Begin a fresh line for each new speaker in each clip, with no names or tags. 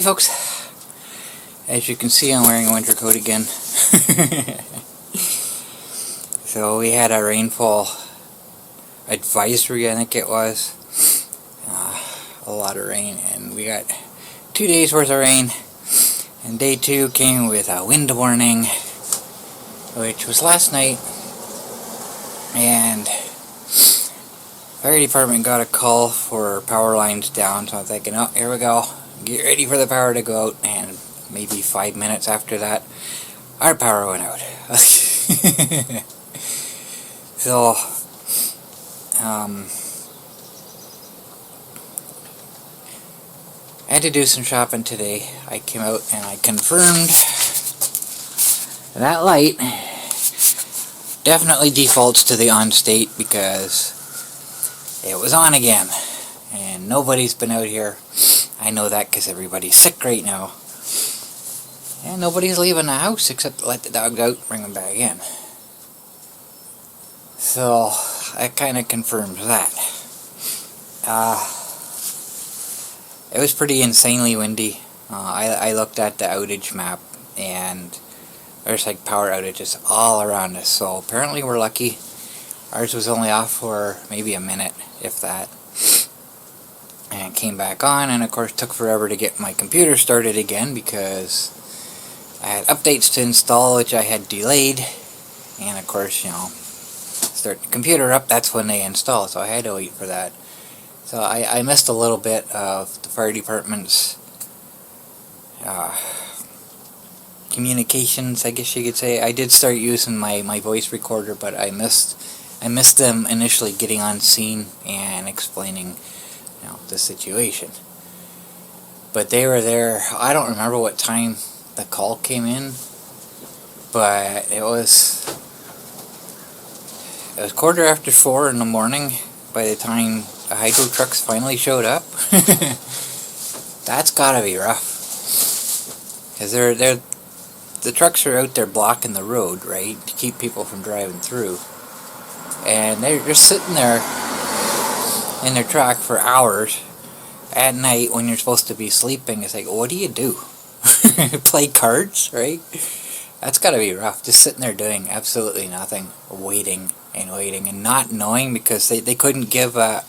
Hey folks, as you can see I'm wearing a winter coat again. So we had a rainfall advisory, I think it was. A lot of rain, and we got 2 days worth of rain, and day 2 came with a wind warning, which was last night, and fire department got a call for power lines down, so I'm thinking, oh, here we go, get ready for the power to go out, and maybe 5 minutes after that, our power went out. So, I had to do some shopping today. I came out and I confirmed that light definitely defaults to the on state because it was on again, and nobody's been out here. I know that because everybody's sick right now, and nobody's leaving the house except to let the dog out, bring them back in. So that kind of confirms that. It was pretty insanely windy. I looked at the outage map, and there's like power outages all around us, so apparently we're lucky. Ours was only off for maybe a minute, if that, and it came back on, and of course took forever to get my computer started again because I had updates to install which I had delayed, and of course, you know, start the computer up, that's when they install, so I had to wait for that. So I missed a little bit of the fire department's communications, I guess you could say. I did start using my voice recorder, but I missed them initially getting on scene and explaining, you know, the situation. But they were there. I don't remember what time the call came in, but it was 4:15 in the morning by the time the hydro trucks finally showed up. That's gotta be rough, because the trucks are out there blocking the road, right, to keep people from driving through, and they're just sitting there in their truck for hours at night when you're supposed to be sleeping. It's like, what do you do? Play cards, right? That's gotta be rough, just sitting there doing absolutely nothing, waiting and not knowing, because they couldn't give an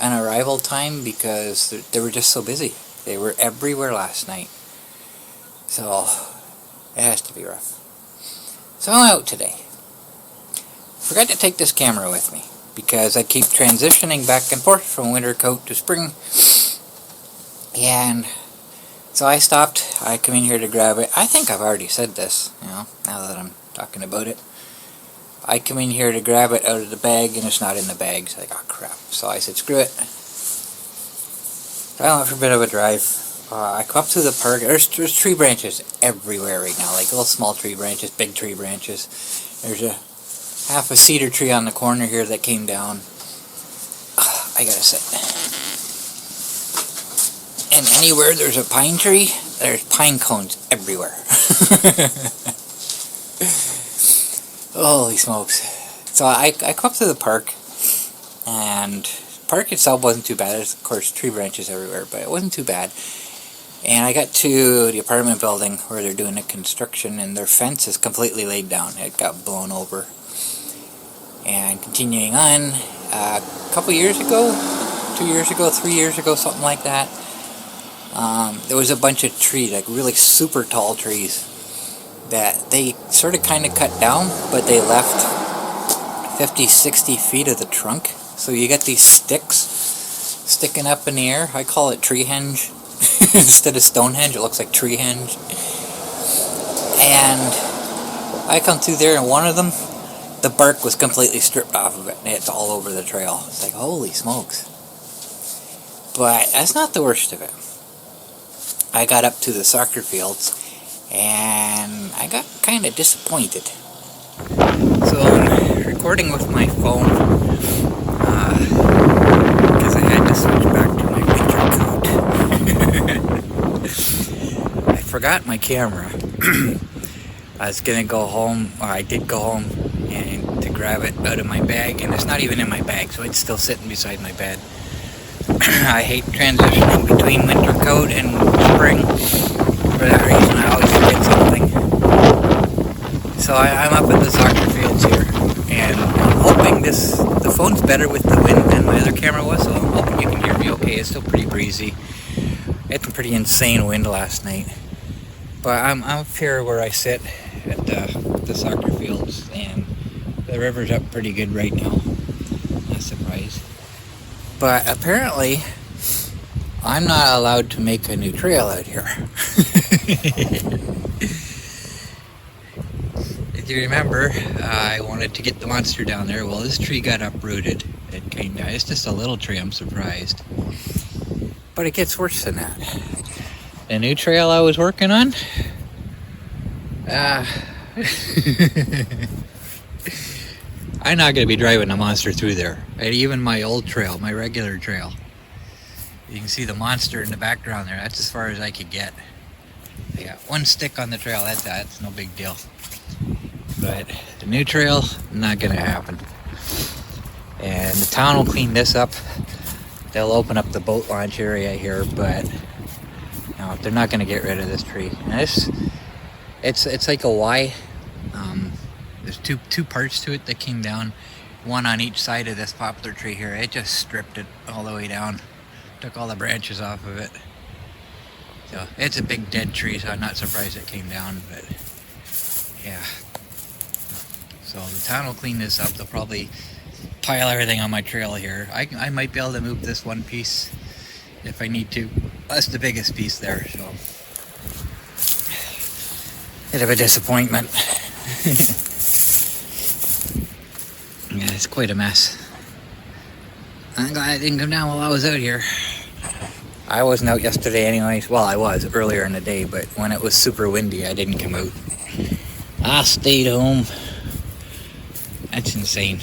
arrival time because they were just so busy. They were everywhere last night, so it has to be rough. So I'm out today. Forgot to take this camera with me because I keep transitioning back and forth from winter coat to spring, and so I stopped. I come in here to grab it. I think I've already said this, you know, now that I'm talking about it. I come in here to grab it out of the bag, and it's not in the bag. So I like, oh crap. So I said, screw it. So I went for a bit of a drive. I come up to the park. There's tree branches everywhere right now, like little small tree branches, big tree branches. There's a half a cedar tree on the corner here that came down. I gotta say. And anywhere there's a pine tree, there's pine cones everywhere. Holy smokes. So I come up to the park, and the park itself wasn't too bad. There's, of course, tree branches everywhere, but it wasn't too bad. And I got to the apartment building where they're doing the construction, and their fence is completely laid down. It got blown over. And continuing on, a couple years ago, 2 years ago, 3 years ago, something like that, there was a bunch of trees, like really super tall trees, that they sort of kind of cut down, but they left 50-60 feet of the trunk. So you get these sticks sticking up in the air. I call it tree henge. Instead of Stonehenge, it looks like tree henge. And I come through there, and one of them, the bark was completely stripped off of it, and it's all over the trail. It's like, holy smokes. But that's not the worst of it. I got up to the soccer fields, and I got kind of disappointed. So I'm recording with my phone because I had to switch back to my winter coat. I forgot my camera. I was gonna go home, or I did go home, and to grab it out of my bag, and it's not even in my bag, so it's still sitting beside my bed. I hate transitioning between winter coat and spring. For that reason, I always forget something. So I'm up at the soccer fields here, and I'm hoping the phone's better with the wind than my other camera was, so I'm hoping you can hear me okay. It's still pretty breezy. It's a pretty insane wind last night. But I'm up here where I sit at the soccer fields, and the river's up pretty good right now. Not surprised. But apparently, I'm not allowed to make a new trail out here. If you remember, I wanted to get the monster down there. Well, this tree got uprooted. It's just a little tree, I'm surprised. But it gets worse than that. The new trail I was working on, I'm not going to be driving a monster through there. And even my old trail, my regular trail. You can see the monster in the background there. That's as far as I could get. I got one stick on the trail, that's no big deal. But the new trail, not going to happen. And the town will clean this up. They'll open up the boat launch area here, but they're not going to get rid of this tree. And it's like a Y. There's two parts to it that came down, one on each side of this poplar tree here. It just stripped it all the way down, took all the branches off of it. So it's a big dead tree, so I'm not surprised it came down, but yeah. So the town will clean this up. They'll probably pile everything on my trail here. I might be able to move this one piece if I need to. That's the biggest piece there, so bit of a disappointment. Yeah, it's quite a mess. I'm glad I didn't come down while I was out here. I wasn't out yesterday anyways. Well, I was earlier in the day, but when it was super windy, I didn't come out. I stayed home. That's insane.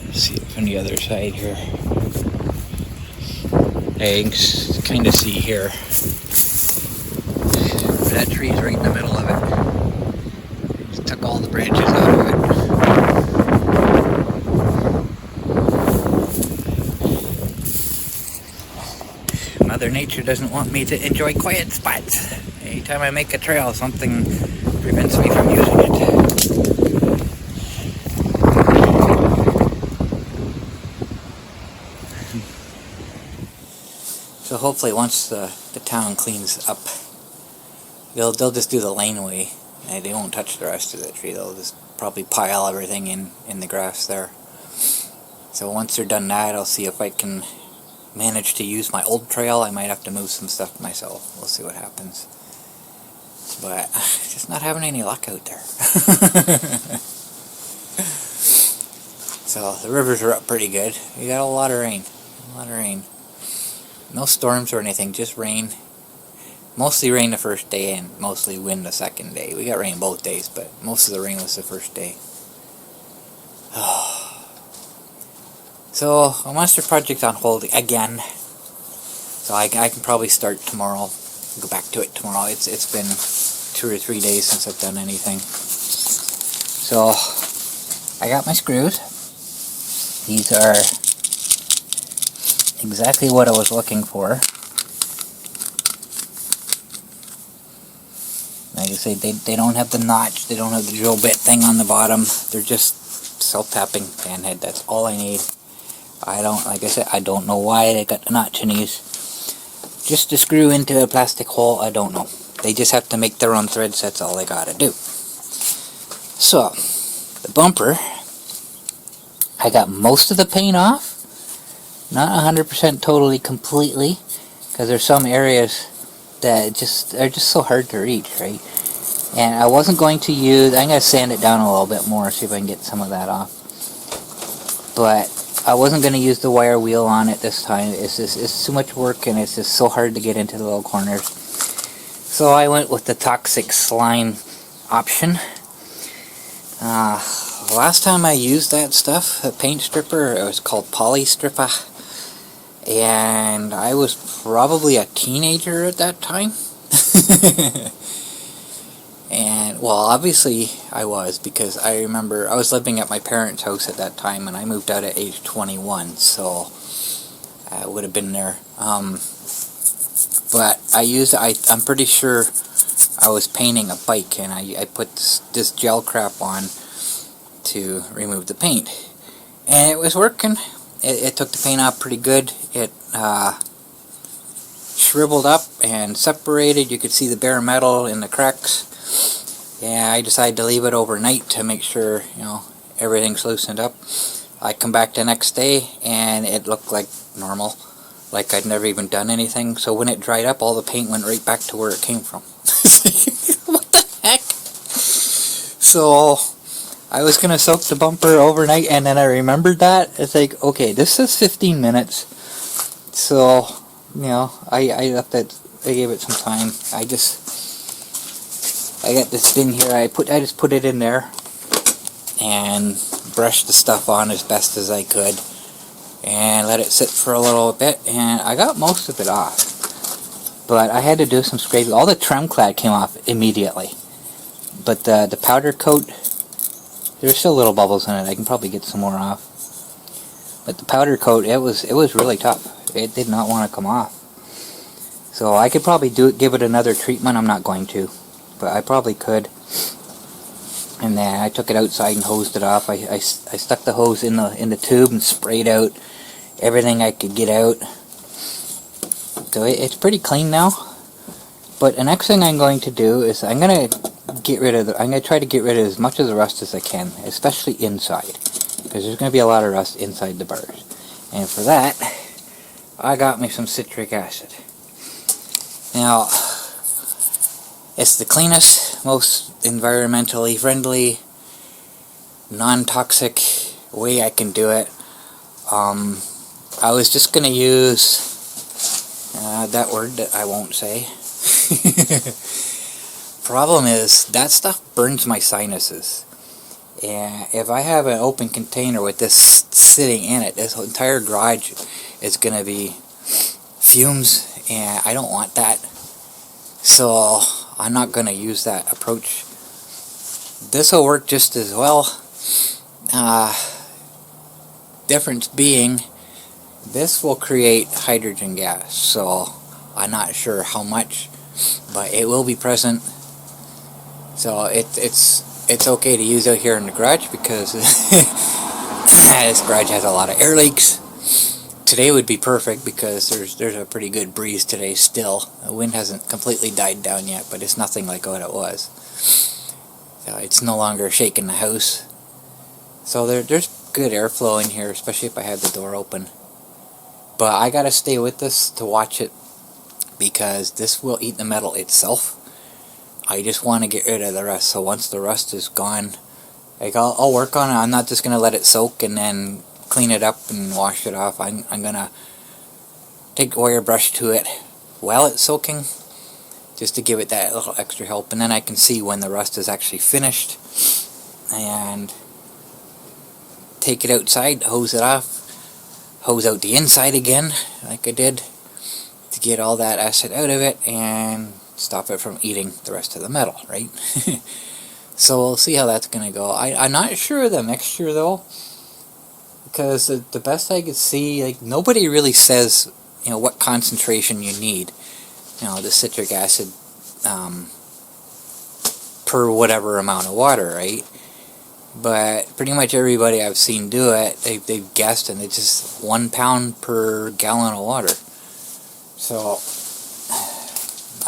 Let's see it from the other side here. You can kind of see here. That tree's right in the middle of it. Just took all the branches out of it. Mother Nature doesn't want me to enjoy quiet spots. Anytime I make a trail, something prevents me from using it. So hopefully once the town cleans up, they'll just do the laneway. And they won't touch the rest of the tree. They'll just probably pile everything in the grass there. So once they're done that, I'll see if I can manage to use my old trail. I might have to move some stuff myself. We'll see what happens. But just not having any luck out there. So the rivers are up pretty good. We got a lot of rain. No storms or anything, just rain. Mostly rain the first day and mostly wind the second day. We got rain both days, but most of the rain was the first day. So, a monster project on hold again. So I can probably start tomorrow. Go back to it tomorrow. It's been 2 or 3 days since I've done anything. So, I got my screws. These are exactly what I was looking for. Like I say, they don't have the notch, they don't have the drill bit thing on the bottom. They're just self-tapping fan head. That's all I need. Like I said, I don't know why they got the notch in these. Just to screw into a plastic hole, I don't know. They just have to make their own threads, that's all they gotta do. So, the bumper, I got most of the paint off. Not 100% totally completely, because there's some areas that are just so hard to reach, right? And I wasn't going to use, I'm going to sand it down a little bit more, see if I can get some of that off. But I wasn't going to use the wire wheel on it this time. It's too much work, and it's just so hard to get into the little corners. So I went with the toxic slime option. Last time I used that stuff, a paint stripper, it was called Poly Stripper. And I was probably a teenager at that time. And, well, obviously I was, because I remember I was living at my parents' house at that time, and I moved out at age 21, so I would have been there. But I'm pretty sure I was painting a bike, and I put this gel crap on to remove the paint. And it was working. It took the paint off pretty good. It shriveled up and separated. You could see the bare metal in the cracks. Yeah, I decided to leave it overnight to make sure, everything's loosened up. I come back the next day and it looked like normal, like I'd never even done anything. So when it dried up, all the paint went right back to where it came from. What the heck? So I was gonna soak the bumper overnight, and then I remembered that. It's like, okay, this is 15 minutes. So, I left it. I gave it some time. I got this thing here. I just put it in there and brushed the stuff on as best as I could, and let it sit for a little bit. And I got most of it off, but I had to do some scraping. All the trim clad came off immediately, but the powder coat, there's still little bubbles in it. I can probably get some more off. But the powder coat, it was really tough. It did not want to come off. So I could probably give it another treatment. I'm not going to, but I probably could. And then I took it outside and hosed it off. I stuck the hose in the tube and sprayed out everything I could get out. So it's pretty clean now. But the next thing I'm going to do is I'm going to try to get rid of as much of the rust as I can, especially inside, because there's going to be a lot of rust inside the bars. And for that, I got me some citric acid. Now, it's the cleanest, most environmentally friendly, non-toxic way I can do it. I was just going to use that word that I won't say. Problem is, that stuff burns my sinuses. And if I have an open container with this sitting in it, this entire garage is going to be fumes, and I don't want that. So I'm not going to use that approach. This will work just as well. Difference being, this will create hydrogen gas, so I'm not sure how much, but it will be present. So it's okay to use out here in the garage, because this garage has a lot of air leaks. Today would be perfect because there's a pretty good breeze today still. The wind hasn't completely died down yet, but it's nothing like what it was. So it's no longer shaking the house. So there's good airflow in here, especially if I have the door open. But I gotta stay with this to watch it, because this will eat the metal itself. I just want to get rid of the rust. So once the rust is gone, I'll work on it. I'm not just gonna let it soak and then clean it up and wash it off. I'm gonna take a wire brush to it while it's soaking, just to give it that little extra help, and then I can see when the rust is actually finished, and take it outside, hose it off, hose out the inside again like I did, to get all that acid out of it and stop it from eating the rest of the metal, right? So we'll see how that's gonna go. I'm not sure of the mixture though, because the best I could see, like, nobody really says, what concentration you need, the citric acid per whatever amount of water, right? But pretty much everybody I've seen do it, they've guessed, and it's just 1 pound per gallon of water. So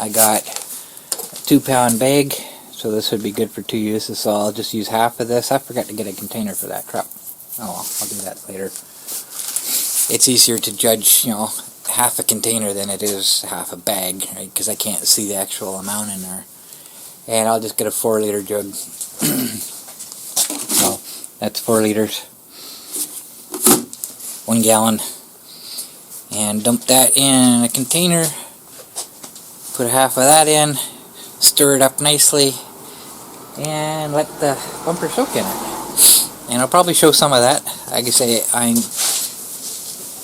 I got a 2 pound bag, so this would be good for 2 uses, so I'll just use half of this. I forgot to get a container for that crap. Oh well, I'll do that later. It's easier to judge, half a container than it is half a bag, right? Because I can't see the actual amount in there. And I'll just get a 4-liter jug. So that's 4 liters, 1 gallon, and dump that in a container. Put half of that in, stir it up nicely, and let the bumper soak in it. And I'll probably show some of that. Like I say,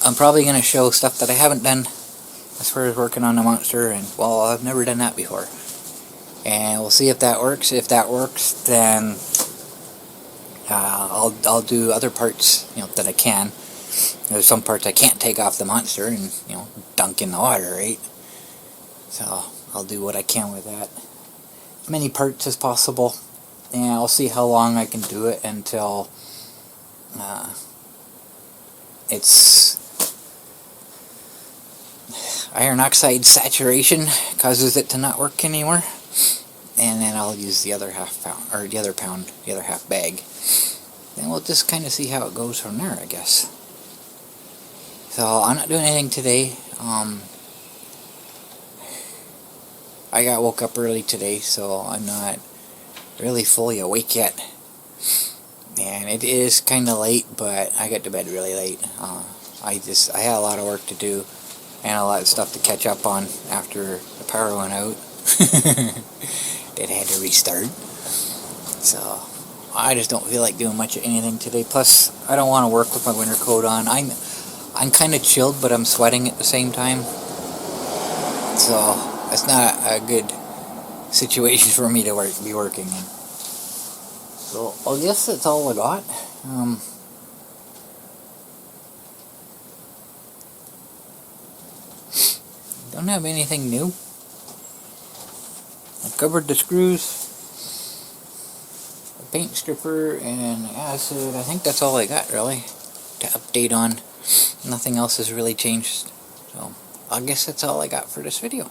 I'm probably going to show stuff that I haven't done as far as working on the monster, and well, I've never done that before. and we'll see if that works. If that works, then I'll do other parts, that I can. There's some parts I can't take off the monster and, dunk in the water, right? So I'll do what I can with that. As many parts as possible. And I'll see how long I can do it until it's iron oxide saturation causes it to not work anymore. And then I'll use the other half bag. Then we'll just kind of see how it goes from there, I guess. So I'm not doing anything today. I got woke up early today, so I'm not really fully awake yet. And it is kind of late, but I got to bed really late. I had a lot of work to do and a lot of stuff to catch up on after the power went out. It had to restart. So I just don't feel like doing much of anything today. Plus, I don't want to work with my winter coat on. I'm kind of chilled, but I'm sweating at the same time. So it's not a good situation for me to be working in. So I guess that's all I got. Don't have anything new. I covered the screws, the paint stripper, and the acid. I think that's all I got really to update on. Nothing else has really changed. So I guess that's all I got for this video.